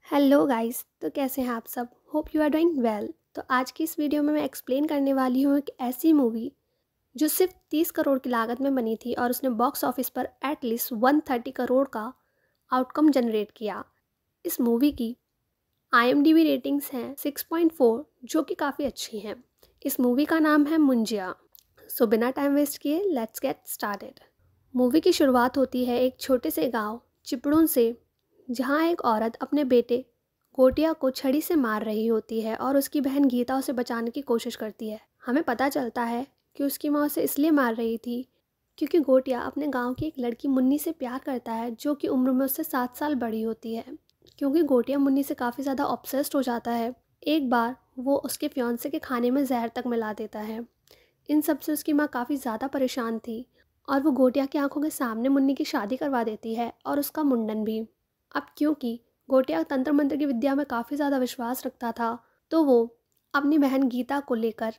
Hello guys. तो कैसे हैं आप सब? Hope you are doing well. तो आज की इस वीडियो में मैं एक्सप्लेन करने वाली हूँ एक ऐसी मूवी जो सिर्फ 30 करोड़ की लागत में बनी थी और उसने बॉक्स ऑफिस पर एटलीस्ट 130 करोड़ का आउटकम जनरेट किया। इस मूवी की IMDb रेटिंग्स हैं 6.4, जो कि काफ़ी अच्छी हैं। इस मूवी का नाम है मुंजिया। सो बिना टाइम वेस्ट किए लेट्स गेट स्टार्टेड। मूवी की शुरुआत होती है एक छोटे से गांव चिपड़ून से, जहां एक औरत अपने बेटे गोटिया को छड़ी से मार रही होती है और उसकी बहन गीता उसे बचाने की कोशिश करती है। हमें पता चलता है कि उसकी माँ उसे इसलिए मार रही थी क्योंकि गोटिया अपने गांव की एक लड़की मुन्नी से प्यार करता है, जो कि उम्र में उससे 7 साल बड़ी होती है। क्योंकि गोटिया मुन्नी से काफ़ी ज़्यादा ऑब्सेस्ड हो जाता है, एक बार वो उसके फियांसे के खाने में जहर तक मिला देता है। इन सब से उसकी माँ काफ़ी ज़्यादा परेशान थी और वो गोटिया की आंखों के सामने मुन्नी की शादी करवा देती है और उसका मुंडन भी। अब क्योंकि गोटिया तंत्र मंत्र की विद्या में काफ़ी ज़्यादा विश्वास रखता था, तो वो अपनी बहन गीता को लेकर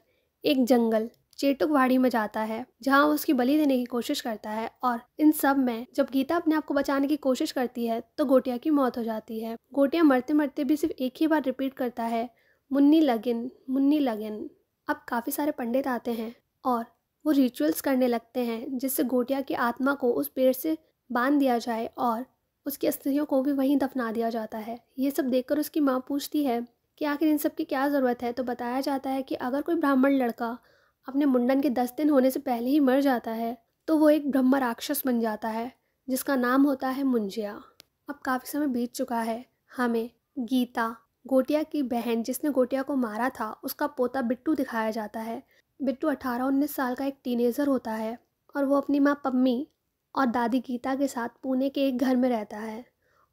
एक जंगल चेटुकवाड़ी में जाता है, जहाँ वो उसकी बलि देने की कोशिश करता है। और इन सब में जब गीता अपने आप को बचाने की कोशिश करती है तो गोटिया की मौत हो जाती है। गोटिया मरते मरते भी सिर्फ एक ही बार रिपीट करता है, मुन्नी लगन मुन्नी लगन। अब काफ़ी सारे पंडित आते हैं और वो रिचुअल्स करने लगते हैं जिससे गोटिया की आत्मा को उस पेड़ से बांध दिया जाए और उसकी अस्थियों को भी वहीं दफना दिया जाता है। ये सब देखकर उसकी माँ पूछती है कि आखिर इन सब की क्या ज़रूरत है। तो बताया जाता है कि अगर कोई ब्राह्मण लड़का अपने मुंडन के 10 दिन होने से पहले ही मर जाता है तो वो एक ब्रह्म राक्षस बन जाता है, जिसका नाम होता है मुंजिया। अब काफ़ी समय बीत चुका है। हमें गीता, गोटिया की बहन जिसने गोटिया को मारा था, उसका पोता बिट्टू दिखाया जाता है। बिट्टू 18-19 साल का एक टीनेजर होता है और वो अपनी माँ पम्मी और दादी गीता के साथ पुणे के एक घर में रहता है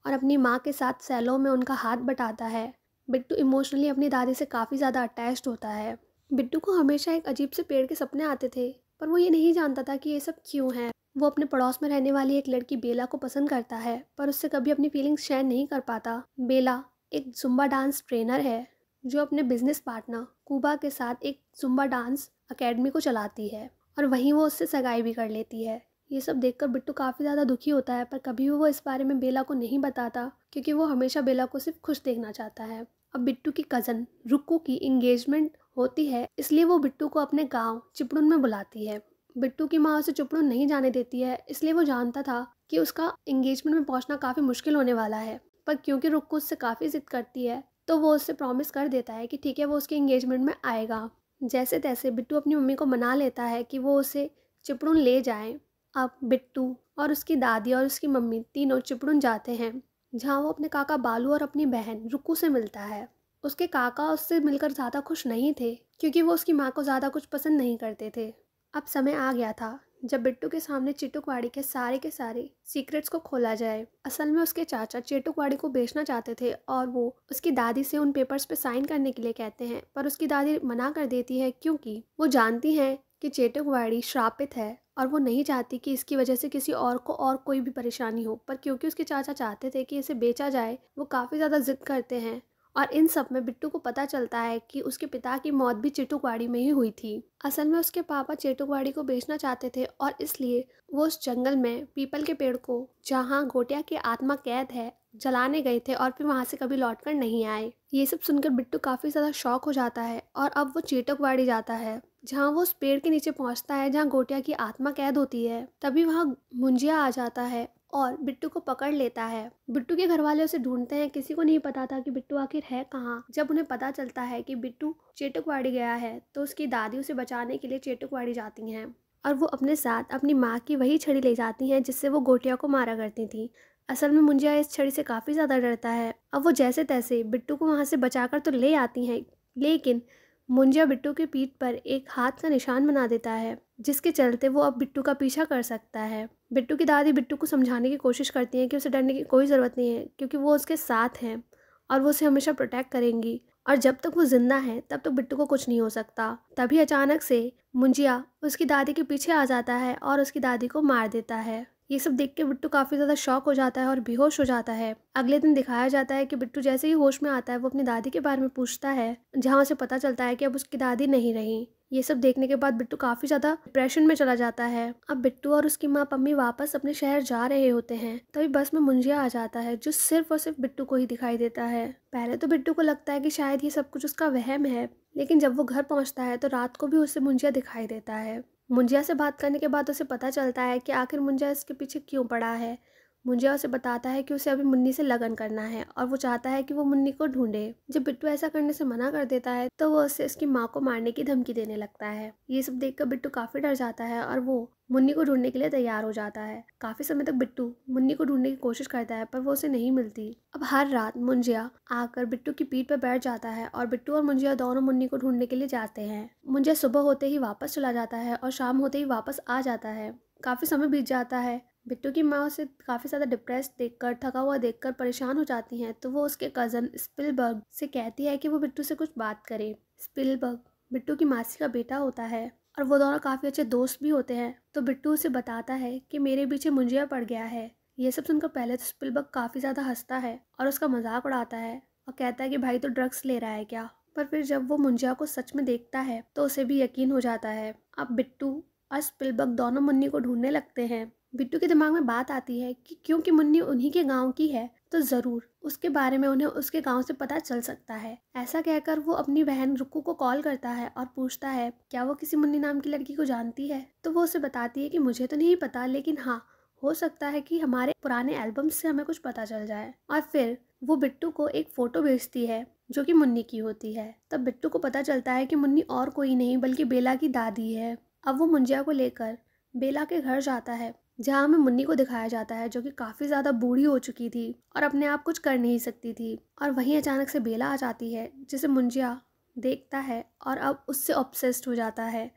और अपनी माँ के साथ सैलों में उनका हाथ बटाता है। बिट्टू इमोशनली अपनी दादी से काफ़ी ज़्यादा अटैच्ड होता है। बिट्टू को हमेशा एक अजीब से पेड़ के सपने आते थे, पर वो ये नहीं जानता था कि ये सब क्यों है। वो अपने पड़ोस में रहने वाली एक लड़की बेला को पसंद करता है, पर उससे कभी अपनी फीलिंग्स शेयर नहीं कर पाता। बेला एक जुम्बा डांस ट्रेनर है जो अपने बिजनेस पार्टनर कुबा के साथ एक जुम्बा डांस अकेडमी को चलाती है और वहीं वो उससे सगाई भी कर लेती है। ये सब देखकर बिट्टू काफ़ी ज़्यादा दुखी होता है, पर कभी भी वो इस बारे में बेला को नहीं बताता क्योंकि वो हमेशा बेला को सिर्फ खुश देखना चाहता है। अब बिट्टू की कज़न रुक्कू की इंगेजमेंट होती है, इसलिए वो बिट्टू को अपने गांव चिपड़ून में बुलाती है। बिट्टू की माँ उसे चिपड़ून नहीं जाने देती है, इसलिए वो जानता था कि उसका इंगेजमेंट में पहुंचना काफ़ी मुश्किल होने वाला है। पर क्योंकि रुक्कू उससे काफ़ी जिद करती है तो वो उससे प्रॉमिस कर देता है कि ठीक है, वो उसके इंगेजमेंट में आएगा। जैसे तैसे बिट्टू अपनी मम्मी को मना लेता है कि वो उसे चिपड़ून ले जाएं। अब बिट्टू और उसकी दादी और उसकी मम्मी तीनों चिपड़ून जाते हैं, जहाँ वो अपने काका बालू और अपनी बहन रुक्कू से मिलता है। उसके काका उससे मिलकर ज़्यादा खुश नहीं थे क्योंकि वो उसकी माँ को ज़्यादा कुछ पसंद नहीं करते थे। अब समय आ गया था जब बिट्टू के सामने चेटुकवाड़ी के सारे सीक्रेट्स को खोला जाए। असल में उसके चाचा चेटुकवाड़ी को बेचना चाहते थे और वो उसकी दादी से उन पेपर्स पे साइन करने के लिए कहते हैं, पर उसकी दादी मना कर देती है क्योंकि वो जानती हैं कि चेटुकवाड़ी श्रापित है और वो नहीं चाहती कि इसकी वजह से किसी और को और कोई भी परेशानी हो। पर क्योंकि उसके चाचा चाहते थे कि इसे बेचा जाए, वो काफ़ी ज़्यादा जिद करते हैं। और इन सब में बिट्टू को पता चलता है कि उसके पिता की मौत भी चेटुकवाड़ी में ही हुई थी। असल में उसके पापा चेटुकवाड़ी को बेचना चाहते थे और इसलिए वो उस जंगल में पीपल के पेड़ को, जहाँ गोटिया की आत्मा कैद है, जलाने गए थे और फिर वहाँ से कभी लौटकर नहीं आए। ये सब सुनकर बिट्टू काफ़ी ज़्यादा शॉक हो जाता है और अब वो चेटुकवाड़ी जाता है, जहाँ वो उस पेड़ के नीचे पहुँचता है जहाँ गोटिया की आत्मा कैद होती है। तभी वहाँ मुंजिया आ जाता है और बिट्टू को पकड़ लेता है। बिट्टू के घर वाले उसे ढूंढते हैं, किसी को नहीं पता था कि बिट्टू आखिर है कहाँ। जब उन्हें पता चलता है कि बिट्टू चेटुकवाड़ी गया है तो उसकी दादी उसे बचाने के लिए चेटुकवाड़ी जाती हैं और वो अपने साथ अपनी माँ की वही छड़ी ले जाती हैं जिससे वो गोटिया को मारा करती थी। असल में मुंजिया इस छड़ी से काफ़ी ज़्यादा डरता है। अब वो जैसे तैसे बिट्टू को वहाँ से बचाकर तो ले आती हैं, लेकिन मुंजिया बिट्टू के पीठ पर एक हाथ का निशान बना देता है, जिसके चलते वो अब बिट्टू का पीछा कर सकता है। बिट्टू की दादी बिट्टू को समझाने की कोशिश करती हैं कि उसे डरने की कोई ज़रूरत नहीं है क्योंकि वो उसके साथ हैं और वो उसे हमेशा प्रोटेक्ट करेंगी और जब तक वो जिंदा है तब तक बिट्टू को कुछ नहीं हो सकता। तभी अचानक से मुंजिया उसकी दादी के पीछे आ जाता है और उसकी दादी को मार देता है। ये सब देख के बिट्टू काफ़ी ज़्यादा शॉक हो जाता है और बेहोश हो जाता है। अगले दिन दिखाया जाता है कि बिट्टू जैसे ही होश में आता है वो अपनी दादी के बारे में पूछता है, जहाँ उसे पता चलता है कि अब उसकी दादी नहीं रही। ये सब देखने के बाद बिट्टू काफ़ी ज़्यादा डिप्रेशन में चला जाता है। अब बिट्टू और उसकी माँ पम्मी वापस अपने शहर जा रहे होते हैं, तभी बस में मुंजिया आ जाता है जो सिर्फ और सिर्फ बिट्टू को ही दिखाई देता है। पहले तो बिट्टू को लगता है कि शायद ये सब कुछ उसका वहम है, लेकिन जब वो घर पहुंचता है तो रात को भी उसे मुंजिया दिखाई देता है। मुंजिया से बात करने के बाद उसे पता चलता है कि आखिर मुंजिया इसके पीछे क्यों पड़ा है। मुंजिया उसे बताता है कि उसे अभी मुन्नी से लगन करना है और वो चाहता है कि वो मुन्नी को ढूंढे। जब बिट्टू ऐसा करने से मना कर देता है तो वो उसे उसकी माँ को मारने की धमकी देने लगता है। ये सब देखकर बिट्टू काफी डर जाता है और वो मुन्नी को ढूंढने के लिए तैयार हो जाता है। काफी समय तक बिट्टू मुन्नी को ढूंढने की कोशिश करता है पर वो उसे नहीं मिलती। अब हर रात मुंजिया आकर बिट्टू की पीठ पर बैठ जाता है और बिट्टू और मुंजिया दोनों मुन्नी को ढूंढने के लिए जाते हैं। मुंजिया सुबह होते ही वापस चला जाता है और शाम होते ही वापस आ जाता है। काफी समय बीत जाता है। बिट्टू की माँ उसे काफ़ी ज़्यादा डिप्रेस देखकर, थका हुआ देखकर परेशान हो जाती हैं, तो वो उसके कज़न स्पिलबर्ग से कहती है कि वो बिट्टू से कुछ बात करे। स्पिलबर्ग बिट्टू की मासी का बेटा होता है और वो दोनों काफ़ी अच्छे दोस्त भी होते हैं। तो बिट्टू उसे बताता है कि मेरे पीछे मुंजिया पड़ गया है। ये सब सुनकर पहले तो स्पिलबर्ग काफ़ी ज़्यादा हंसता है और उसका मजाक उड़ाता है और कहता है कि भाई तो ड्रग्स ले रहा है क्या। पर फिर जब वो मुंजिया को सच में देखता है तो उसे भी यकीन हो जाता है। अब बिट्टू और स्पिलबर्ग दोनों मुन्नी को ढूंढने लगते हैं। बिट्टू के दिमाग में बात आती है कि क्योंकि मुन्नी उन्हीं के गांव की है तो ज़रूर उसके बारे में उन्हें उसके गांव से पता चल सकता है। ऐसा कहकर वो अपनी बहन रुक्कू को कॉल करता है और पूछता है क्या वो किसी मुन्नी नाम की लड़की को जानती है। तो वो उसे बताती है कि मुझे तो नहीं पता, लेकिन हाँ, हो सकता है कि हमारे पुराने एल्बम से हमें कुछ पता चल जाए। और फिर वो बिट्टू को एक फ़ोटो भेजती है जो कि मुन्नी की होती है। तब बिट्टू को पता चलता है कि मुन्नी और कोई नहीं बल्कि बेला की दादी है। अब वो मुंजिया को लेकर बेला के घर जाता है, जहाँ हमें मुन्नी को दिखाया जाता है जो कि काफ़ी ज़्यादा बूढ़ी हो चुकी थी और अपने आप कुछ कर नहीं सकती थी। और वहीं अचानक से बेला आ जाती है जिसे मुंजिया देखता है और अब उससे ऑब्सेस्ड हो जाता है।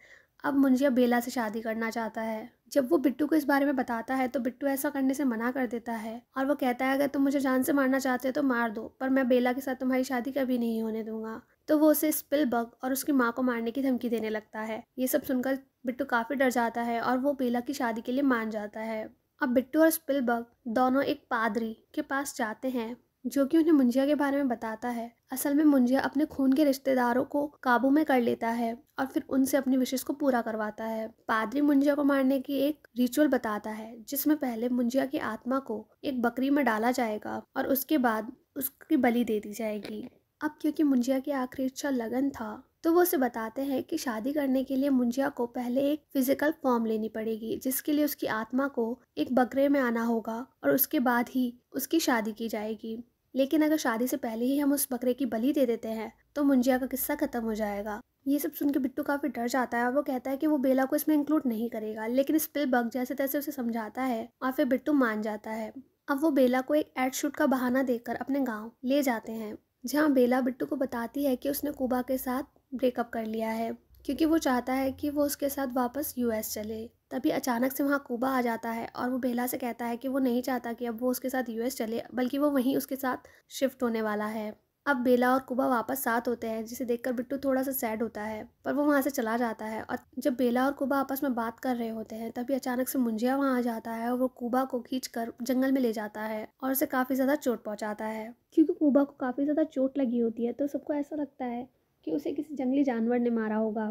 अब मुंजिया बेला से शादी करना चाहता है। जब वो बिट्टू को इस बारे में बताता है तो बिट्टू ऐसा करने से मना कर देता है और वो कहता है अगर तुम मुझे जान से मारना चाहते हो तो मार दो, पर मैं बेला के साथ तुम्हारी शादी कभी नहीं होने दूंगा। तो वो उसे स्पिलबर्ग और उसकी माँ को मारने की धमकी देने लगता है। ये सब सुनकर बिट्टू काफ़ी डर जाता है और वो बेला की शादी के लिए मान जाता है। अब बिट्टू और स्पिलबर्ग दोनों एक पादरी के पास जाते हैं जो कि उन्हें मुंजिया के बारे में बताता है। असल में मुंजिया अपने खून के रिश्तेदारों को काबू में कर लेता है और फिर उनसे अपनी विशेष को पूरा करवाता है। पादरी मुंजिया को मारने की एक रिचुअल बताता है जिसमें पहले मुंजिया की आत्मा को एक बकरी में डाला जाएगा और उसके बाद उसकी बलि दे दी जाएगी। अब क्योंकि मुंजिया की आखिरी इच्छा लगन था तो वो उसे बताते हैं कि शादी करने के लिए मुंजिया को पहले एक फिजिकल फॉर्म लेनी पड़ेगी, जिसके लिए उसकी आत्मा को एक बकरे में आना होगा और उसके बाद ही उसकी शादी की जाएगी। लेकिन अगर शादी से पहले ही हम उस बकरे की बलि दे देते हैं तो मुंजिया का किस्सा खत्म हो जाएगा। ये सब सुन के बिट्टू काफी डर जाता है और वो कहता है कि वो बेला को इसमें इंक्लूड नहीं करेगा, लेकिन स्पिलबर्ग जैसे तैसे उसे समझाता है और फिर बिट्टू मान जाता है। अब वो बेला को एक एड शूट का बहाना देकर अपने गाँव ले जाते हैं, जहाँ बेला बिट्टू को बताती है कि उसने कुबा के साथ ब्रेकअप कर लिया है क्योंकि वो चाहता है कि वो उसके साथ वापस यूएस चले। तभी अचानक से वहाँ कुबा आ जाता है और वो बेला से कहता है कि वो नहीं चाहता कि अब वो उसके साथ यूएस चले, बल्कि वो वहीं उसके साथ शिफ्ट होने वाला है। अब बेला और कुबा वापस साथ होते हैं, जिसे देखकर बिट्टू थोड़ा सा सैड होता है, पर वो वहाँ से चला जाता है। और जब बेला और कुबा आपस में बात कर रहे होते हैं तभी अचानक से मुंजिया वहाँ आ जाता है और वो कुबा को खींचकर जंगल में ले जाता है और उसे काफ़ी ज़्यादा चोट पहुँचाता है। क्योंकि कुबा को काफ़ी ज़्यादा चोट लगी होती है तो सबको ऐसा लगता है कि उसे किसी जंगली जानवर ने मारा होगा,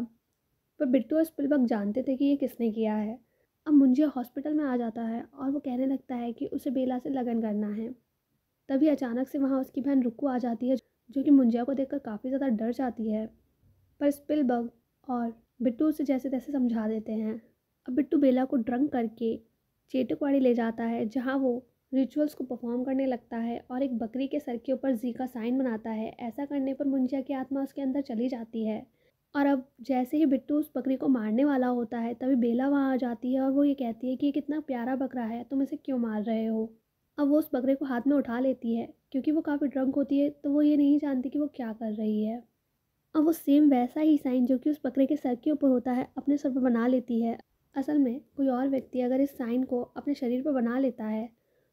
पर बिट्टू और स्पिलबर्ग जानते थे कि ये किसने किया है। अब मुंजिया हॉस्पिटल में आ जाता है और वो कहने लगता है कि उसे बेला से लगन करना है। तभी अचानक से वहाँ उसकी बहन रुक्कू आ जाती है जो कि मुंजिया को देखकर काफ़ी ज़्यादा डर जाती है, पर स्पिलबर्ग और बिट्टू उसे जैसे तैसे समझा देते हैं। अब बिट्टू बेला को ड्रंक करके चेटकवाड़ी ले जाता है, जहाँ वो रिचुअल्स को परफॉर्म करने लगता है और एक बकरी के सर के ऊपर जी का साइन बनाता है। ऐसा करने पर मुंजिया की आत्मा उसके अंदर चली जाती है। और अब जैसे ही बिट्टू उस बकरी को मारने वाला होता है तभी बेला वहाँ आ जाती है और वो ये कहती है कि ये कितना प्यारा बकरा है, तुम इसे क्यों मार रहे हो। अब वो उस बकरे को हाथ में उठा लेती है, क्योंकि वो काफ़ी ड्रंक होती है तो वो ये नहीं जानती कि वो क्या कर रही है। अब वो सेम वैसा ही साइन जो कि उस बकरे के सर के ऊपर होता है अपने सर पर बना लेती है। असल में कोई और व्यक्ति अगर इस साइन को अपने शरीर पर बना लेता है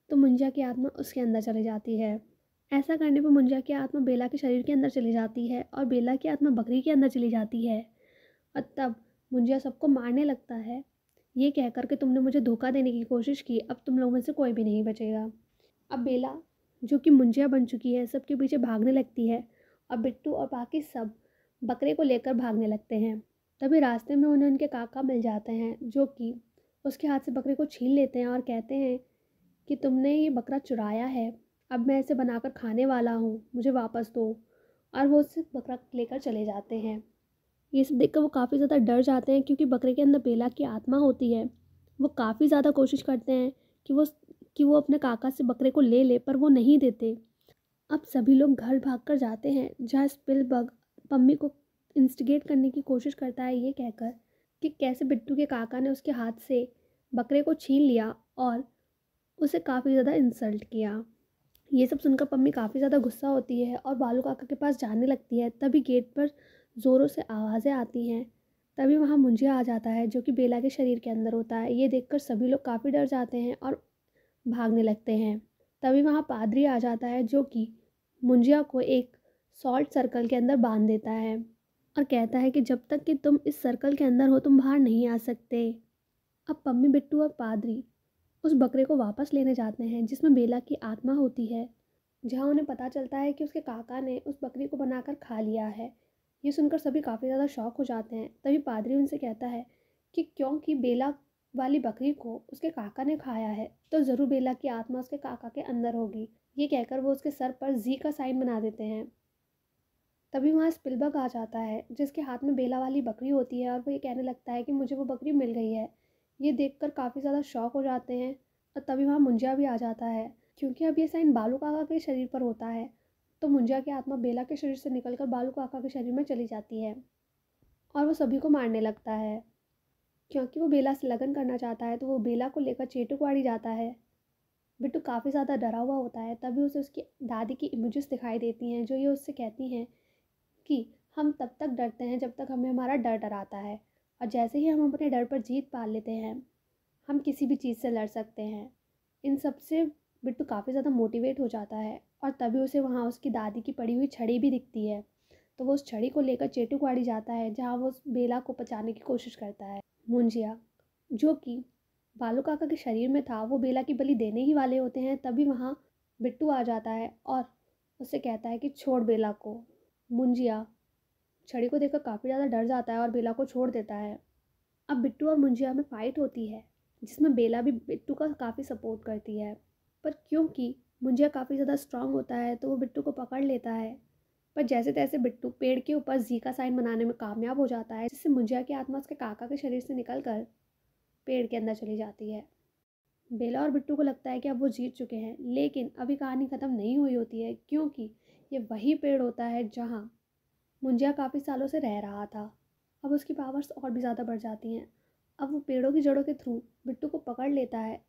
तो मुंजिया की आत्मा उसके अंदर चली जाती है। ऐसा करने पर मुंजिया की आत्मा बेला के शरीर के अंदर चली जाती है और बेला की आत्मा बकरी के अंदर चली जाती है। और तब मुंजिया सबको मारने लगता है, ये कहकर कि तुमने मुझे धोखा देने की कोशिश की, अब तुम लोगों में से कोई भी नहीं बचेगा। अब बेला जो कि मुंजिया बन चुकी है सबके पीछे भागने लगती है और बिट्टू और बाकी सब बकरे को लेकर भागने लगते हैं। तभी रास्ते में उन्हें उनके काका मिल जाते हैं, जो कि उसके हाथ से बकरे को छीन लेते हैं और कहते हैं कि तुमने ये बकरा चुराया है, अब मैं इसे बनाकर खाने वाला हूँ, मुझे वापस दो। और वो उससे बकरा लेकर चले जाते हैं। ये सब देखकर वो काफ़ी ज़्यादा डर जाते हैं, क्योंकि बकरे के अंदर बेला की आत्मा होती है। वो काफ़ी ज़्यादा कोशिश करते हैं कि वो अपने काका से बकरे को ले ले, पर वो नहीं देते। अब सभी लोग घर भागकर जाते हैं, जहाँ स्पिलबर्ग पम्मी को इंस्टिगेट करने की कोशिश करता है, ये कहकर कि कैसे बिट्टू के काका ने उसके हाथ से बकरे को छीन लिया और उसे काफ़ी ज़्यादा इंसल्ट किया। ये सब सुनकर पम्मी काफ़ी ज़्यादा गुस्सा होती है और बालू काका के पास जाने लगती है। तभी गेट पर ज़ोरों से आवाज़ें आती हैं। तभी वहाँ मुंजिया आ जाता है, जो कि बेला के शरीर के अंदर होता है। ये देखकर सभी लोग काफ़ी डर जाते हैं और भागने लगते हैं। तभी वहाँ पादरी आ जाता है, जो कि मुंजिया को एक सॉल्ट सर्कल के अंदर बांध देता है और कहता है कि जब तक कि तुम इस सर्कल के अंदर हो तुम बाहर नहीं आ सकते। अब पम्मी, बिट्टू और पादरी उस बकरे को वापस लेने जाते हैं, जिसमें बेला की आत्मा होती है। जहाँ उन्हें पता चलता है कि उसके काका ने उस बकरी को बनाकर खा लिया है। ये सुनकर सभी काफ़ी ज़्यादा शॉक हो जाते हैं। तभी पादरी उनसे कहता है कि क्योंकि बेला वाली बकरी को उसके काका ने खाया है, तो ज़रूर बेला की आत्मा उसके काका के अंदर होगी। ये कहकर वो उसके सर पर जी का साइन बना देते हैं। तभी वहाँ स्पिलबर्ग आ जाता है, जिसके हाथ में बेला वाली बकरी होती है, और वो ये कहने लगता है कि मुझे वो बकरी मिल गई है। ये देखकर काफ़ी ज़्यादा शॉक हो जाते हैं। और तभी वहाँ मुंजिया भी आ जाता है, क्योंकि अब ये साइन बालू काका के शरीर पर होता है। तो मुंजिया की आत्मा बेला के शरीर से निकलकर बालू काका के शरीर में चली जाती है और वो सभी को मारने लगता है। क्योंकि वो बेला से लगन करना चाहता है, तो वो बेला को लेकर चेटुकवाड़ी जाता है। बिट्टू काफ़ी ज़्यादा डरा हुआ होता है। तभी उसे उसकी दादी की इमेजेस दिखाई देती हैं, जो ये उससे कहती हैं कि हम तब तक डरते हैं जब तक हमें हमारा डर डराता है, और जैसे ही हम अपने डर पर जीत पा लेते हैं, हम किसी भी चीज़ से लड़ सकते हैं। इन सब से बिट्टू काफ़ी ज़्यादा मोटिवेट हो जाता है, और तभी उसे वहाँ उसकी दादी की पड़ी हुई छड़ी भी दिखती है। तो वो उस छड़ी को लेकर चेटुकवाड़ी जाता है, जहाँ वो उस बेला को बचाने की कोशिश करता है। मुंजिया, जो कि बालू काका के शरीर में था, वो बेला की बलि देने ही वाले होते हैं। तभी वहाँ बिट्टू आ जाता है और उससे कहता है कि छोड़ बेला को। मुंजिया छड़ी को देखकर काफ़ी ज़्यादा डर जाता है और बेला को छोड़ देता है। अब बिट्टू और मुंजिया में फ़ाइट होती है, जिसमें बेला भी बिट्टू का काफ़ी सपोर्ट करती है। पर क्योंकि मुंजिया काफ़ी ज़्यादा स्ट्रांग होता है, तो वो बिट्टू को पकड़ लेता है। पर जैसे तैसे बिट्टू पेड़ के ऊपर जी का साइन बनाने में कामयाब हो जाता है, जिससे मुंजिया की आत्मा उसके काका के शरीर से निकलकर पेड़ के अंदर चली जाती है। बेला और बिट्टू को लगता है कि अब वो जीत चुके हैं, लेकिन अभी कहानी ख़त्म नहीं हुई होती है, क्योंकि ये वही पेड़ होता है जहाँ मुंजिया काफ़ी सालों से रह रहा था। अब उसकी पावर्स और भी ज़्यादा बढ़ जाती हैं। अब वो पेड़ों की जड़ों के थ्रू बिट्टू को पकड़ लेता है।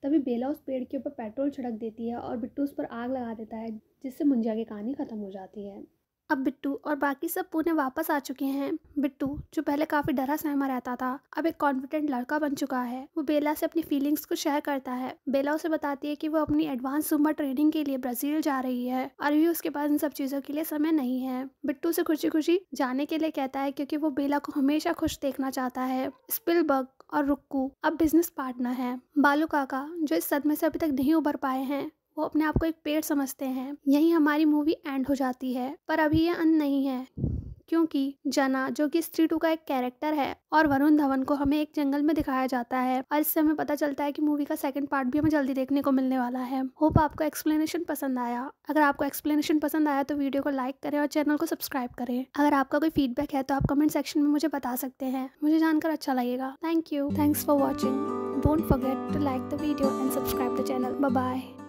तभी बेला उस पेड़ के ऊपर पेट्रोल छिड़क देती है और बिट्टू उस पर आग लगा देता है, जिससे मुंजिया की कहानी ख़त्म हो जाती है। अब बिट्टू और बाकी सब पुणे वापस आ चुके हैं। बिट्टू, जो पहले काफ़ी डरा सहमा रहता था, अब एक कॉन्फिडेंट लड़का बन चुका है। वो बेला से अपनी फीलिंग्स को शेयर करता है। बेला उसे बताती है कि वो अपनी एडवांस जुम्बा ट्रेनिंग के लिए ब्राज़ील जा रही है और अभी उसके पास इन सब चीज़ों के लिए समय नहीं है। बिट्टू उसे खुशी खुशी जाने के लिए कहता है, क्योंकि वो बेला को हमेशा खुश देखना चाहता है। स्पिलबर्ग और रुक्कू अब बिजनेस पार्टनर हैं। बालू काका, जो इस सदमे से अभी तक नहीं उबर पाए हैं, वो अपने आप को एक पेड़ समझते हैं। यहीं हमारी मूवी एंड हो जाती है, पर अभी ये अंत नहीं है, क्योंकि जना, जो कि स्त्री 2 का एक कैरेक्टर है, और वरुण धवन को हमें एक जंगल में दिखाया जाता है, और इससे हमें पता चलता है कि मूवी का सेकंड पार्ट भी हमें जल्दी देखने को मिलने वाला है। होप आपको एक्सप्लेनेशन पसंद आया। अगर आपको एक्सप्लेनेशन पसंद आया तो वीडियो को लाइक करें और चैनल को सब्सक्राइब करें। अगर आपका कोई फीडबैक है तो आप कमेंट सेक्शन में मुझे बता सकते हैं, मुझे जानकर अच्छा लगेगा। Thank you, thanks for watching. Don't forget to like the video and subscribe the channel. Bye bye.